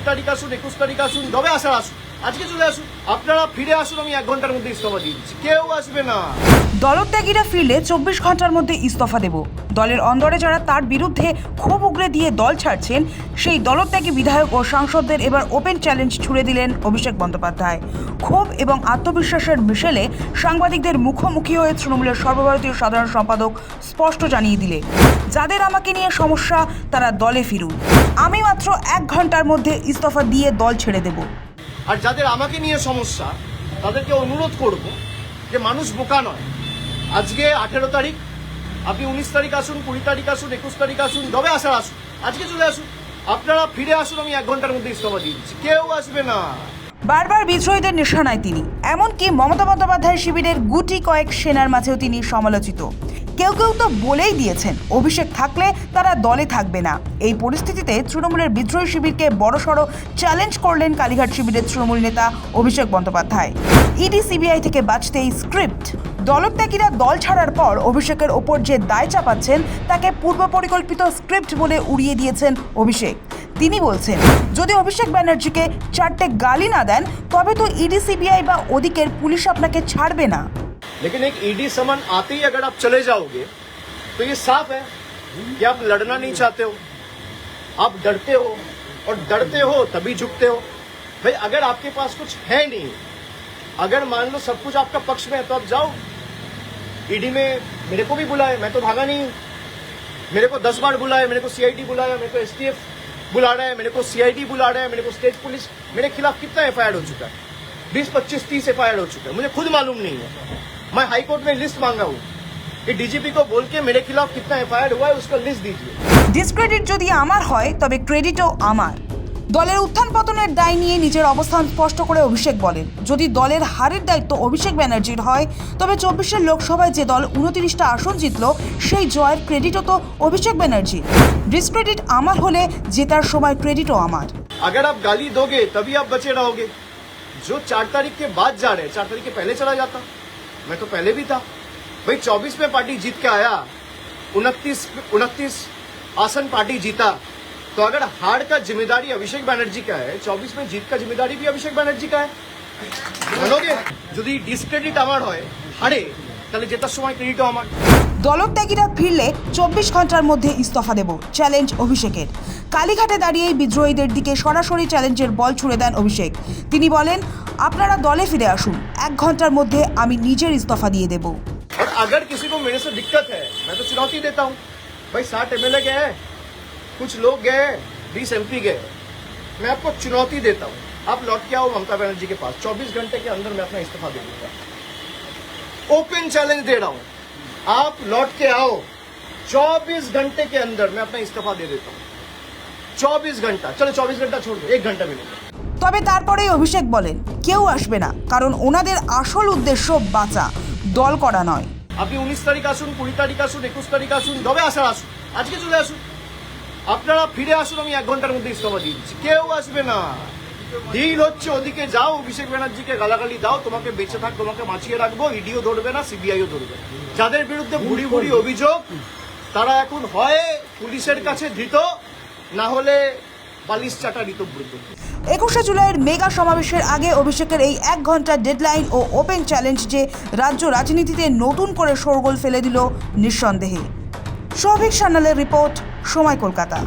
তারিখ আসুন, 21 তারিখ আসুন, যবে আসার আসুন, আজকে চলে আসুন। আপনারা ফিরে আসুন, আমি 1 ঘন্টার মধ্যে ইস্তফা দিয়ে দিচ্ছি, কেউ আসবে না। দলত্যাগীরা ফিরলে 24 ঘন্টার মধ্যে ইস্তফা দেব। দলের অন্দরে যারা তার বিরুদ্ধে ক্ষোভ উগরে দিয়ে দল ছাড়ছেন, সেই দলত্যাগী বিধায়ক ও সাংসদদের এবার ওপেন চ্যালেঞ্জ ছুড়ে দিলেন অভিষেক বন্দ্যোপাধ্যায়। ক্ষোভ এবং আত্মবিশ্বাসের মিশেলে সাংবাদিকদের মুখোমুখি হয়ে তৃণমূলের সর্বভারতীয় সাধারণ সম্পাদক স্পষ্ট জানিয়ে দিলে, যাদের আমাকে নিয়ে সমস্যা তারা দলে ফিরুন, আমি মাত্র 1 ঘন্টার মধ্যে ইস্তফা দিয়ে দল ছেড়ে দেব। আর যাদের আমাকে নিয়ে সমস্যা তাদেরকে অনুরোধ করব যে মানুষ বোকা নয়। আজকে 18 তারিখ, আপনি 19 তারিখ আসুন, 20 তারিখ আসুন, 21 তারিখ আসুন, যবে আসার আসুন, আজকে চলে আসুন। আপনারা ফিরে আসুন, আমি 1 ঘন্টার মধ্যে ইস্তফা দিয়ে দিচ্ছি, কেউ আসবে না। বারবার বিদ্রোহীদের নিশানায় তিনি, এমনকি মমতা বন্দ্যোপাধ্যায়ের শিবিরের গুটি কয়েক সেনার মাঝেও তিনি সমালোচিত। কেউ কেউ তো বলেই দিয়েছেন অভিষেক থাকলে তারা দলে থাকবে না। এই পরিস্থিতিতে তৃণমূলের বিদ্রোহী শিবিরকে বড়সড় চ্যালেঞ্জ করলেন কালীঘাট শিবিরের তৃণমূল নেতা অভিষেক বন্দ্যোপাধ্যায়। ইডি সিবিআই থেকে বাঁচতেই স্ক্রিপ্ট। দলত্যাগীরা দল ছাড়ার পর অভিষেকের ওপর যে দায় চাপাচ্ছেন তাকে পূর্ব পরিকল্পিত স্ক্রিপ্ট বলে উড়িয়ে দিয়েছেন অভিষেক। তিনি বলছেন, যদি অভিষেক ব্যানার্জিকে 4টে গালি না দেন তবে তো ইডি সিবিআই বা ওদিকের পুলিশ আপনাকে ছাড়বে না। लेकिन एक ईडी समन आते ही अगर आप चले जाओगे तो ये साफ है कि आप लड़ना नहीं चाहते हो, आप डरते हो, और डरते हो तभी झुकते हो। भाई अगर आपके पास कुछ है नहीं, अगर मान लो सब कुछ आपका पक्ष में है तो आप जाओ। ईडी में मेरे को भी बुलाए, मैं तो भागा नहीं हूं। मेरे को 10 बार बुलाए, मेरे को सीआईडी बुलाया, मेरे को एसटीएफ बुला रहा है, मेरे को सीआईडी बुला रहा है, मेरे को स्टेट पुलिस। मेरे खिलाफ कितना एफआईआर हो चुका है? 20, 25, 30 एफआईआर हो चुका है, मुझे खुद मालूम नहीं है। मैं हाई कोर्ट में लिस्ट मांगा हूँ कि डीजीपी को बोल के मेरे खिलाफ कितना एफआईआर हुआ है उसका लिस्ट दीजिए। ডিসক্রেডিট যদি আমার হয় তবে ক্রেডিটও আমার। দলের উত্থান পতনের দায় নিয়ে নিজের অবস্থান স্পষ্ট করে অভিষেক বলেন, যদি দলের হারের দায়িত্ব অভিষেক ব্যানার্জির হয় তবে 24 লোকসভায় যে দল 29টা আসন জিতল সেই জয়ের ক্রেডিটও তো অভিষেক ব্যানার্জির। ডিসক্রেডিট আমার হলে জেতার সময় ক্রেডিটও আমার। अगर आप गाली दोगे तभी आप बचे रहोगे। जो 4 तारीख के बाद जा रहे हैं, 4 तारीख के पहले चला जाता, मैं तो पहले भी था। भाई 24 में पार्टी जीत के आया, 29 आसन पार्टी जीता, तो अगर हार का जिम्मेदारी अभिषेक बनर्जी का है, 24 में जीत का जिम्मेदारी भी अभिषेक बनर्जी का है। मानोगे? যদি ডিসক্রেডিট আমার হয়, হারে, তাহলে জেতার সময় ক্রেডিটও আমার। দলত্যাগীরা ফিরলে 24 ঘন্টার মধ্যে ইস্তফা দেব, চ্যালেঞ্জ অভিষেকের। কালীঘাটে দাঁড়িয়েই বিদ্রোহীদের দিকে সরাসরি চ্যালেঞ্জের বল ছুড়ে দেন অভিষেক। তিনি বলেন, আপনারা দলে ফিরে আসুন, 1 ঘন্টার মধ্যে আমি নিজের ইস্তফা দিয়ে দেব। और अगर किसी को मेरे से दिक्कत है, मैं तो चुनौती देता हूँ। भाई 60 एमएलए गए, कुछ लोग गए, 20 एमपी गए, मैं आपको चुनौती देता हूँ, आप लौट के आओ ममता बनर्जी के पास, 24 घंटे के अंदर मैं अपना इस्तीफा दे दूंगा। ओपन चैलेंज दे रहा हूँ, आप लौट के आओ, 24 घंटे के अंदर मैं अपना इस्तीफा दे देता हूँ। 24 घंटा, चलो 24 घंटा छोड़ दो, 1 घंटा मिलेगा। তবে তারপরেই অভিষেক বলেন, কেউ আসবে না, কারণ ওনাদের আসল উদ্দেশ্য বাঁচা, দল করা নয়। আপনি 19 তারিখ আসুন, 20 তারিখ আসুন, 21 তারিখ আসুন, যবে আসার আসুন, আজকে চলে আসুন। আপনারা ফিরে আসুন, আমি 1 ঘন্টার মধ্যে ইস্তফা দিয়ে দিচ্ছি, কেউ আসবে না। ডিল হচ্ছে, ওদিকে যাও, অভিষেক ব্যানার্জিকে গালাগালি দাও, তোমাকে বেঁচে থাক, তোমাকে বাঁচিয়ে রাখবো, ইডিও ধরবে না, সিবিআইও ধরবে না। যাদের বিরুদ্ধে ভুড়ি ভুড়ি অভিযোগ, তারা এখন হয় পুলিশের কাছে ধৃত, না হলে বালিশ চাটা ঋতব্রত। 21শে জুলাইয়ের মেগা সমাবেশের আগে অভিষেকের এই 1 ঘন্টার ডেডলাইন ও ওপেন চ্যালেঞ্জ যে রাজ্য রাজনীতিতে নতুন করে শোরগোল ফেলে দিল নিঃসন্দেহে। সৌভিক সান্যালের রিপোর্ট, সময় কলকাতা।